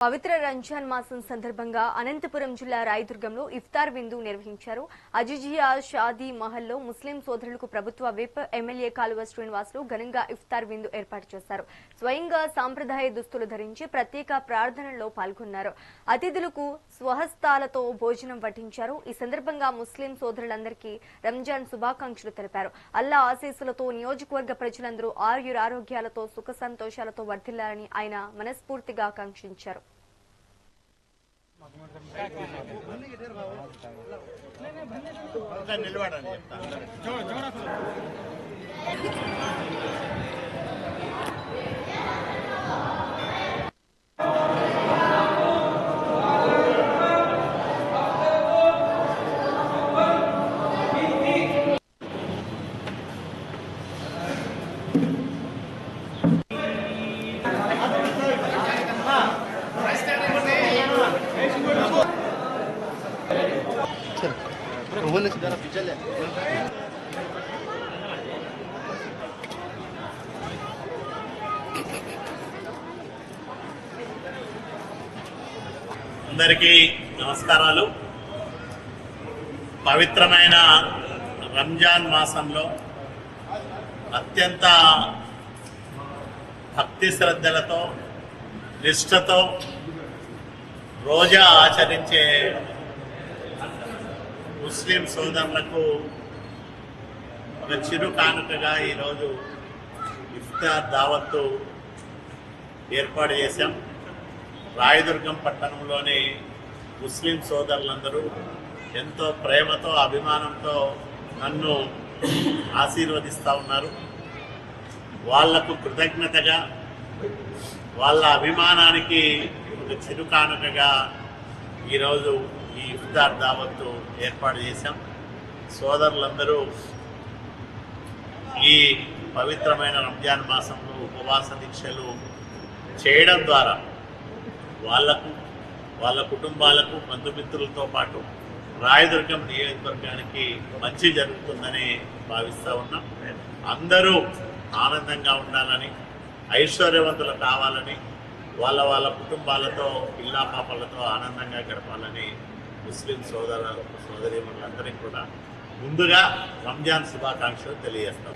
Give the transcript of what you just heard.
పవిత్ర రంజాన్ మాసం సందర్భంగా అనంతపురం జిల్లా రాయదుర్గంలో ఇఫ్తార్ విందు నిర్వహించారు. అజిజియా షాదీ మహల్లో ముస్లిం సోదరులకు ప్రభుత్వ విప్ ఎమ్మెల్యే కాలువ శ్రీనివాసులు ఘనంగా ఇఫ్తార్ విందు ఏర్పాటు చేశారు. స్వయంగా సాంప్రదాయ దుస్తులు ధరించి ప్రత్యేక ప్రార్థనల్లో పాల్గొన్నారు. అతిథులకు స్వహస్తాలతో భోజనం వడ్డించారు. ఈ సందర్భంగా ముస్లిం సోదరులందరికీ రంజాన్ శుభాకాంక్షలు తెలిపారు. అల్లా ఆశీస్సులతో నియోజకవర్గ ప్రజలందరూ ఆరోగ్యాలతో సుఖ సంతోషాలతో వర్ధిల్లాలని ఆయన మనస్ఫూర్తిగా ఆకాంక్షించారు. అందరికీ నమస్కారాలు. పవిత్రమైన రంజాన్ మాసంలో అత్యంత భక్తి శ్రద్ధలతో నిష్ఠతో రోజా ఆచరించే ముస్లిం సోదరులకు ఒక చిరు కానుకగా ఈరోజు ఇఫ్తార్ దావత్తు ఏర్పాటు చేశాం. రాయదుర్గం పట్టణంలోని ముస్లిం సోదరులందరూ ఎంతో ప్రేమతో అభిమానంతో నన్ను ఆశీర్వదిస్తూ ఉన్నారు. వాళ్లకు కృతజ్ఞతగా వాళ్ళ అభిమానానికి ఒక చిరు కానుకగా ఈరోజు ఈ ఇఫ్తార్ దావత్తు ఏర్పాటు చేశాం. సోదరులందరూ ఈ పవిత్రమైన రంజాన్ మాసంలో ఉపవాస దీక్షలు చేయడం ద్వారా వాళ్లకు వాళ్ళ కుటుంబాలకు బంధుమిత్రులతో పాటు రాయదుర్గం నియోజకవర్గానికి మంచి జరుగుతుందని భావిస్తూ ఉన్నాం. అందరూ ఆనందంగా ఉండాలని, ఐశ్వర్యవంతులు కావాలని, వాళ్ళ కుటుంబాలతో పిల్లా పాపలతో ఆనందంగా గడపాలని ముస్లిం సోదరీమణులందరికీ కూడా ముందుగా రంజాన్ శుభాకాంక్షలు తెలియజేస్తాం.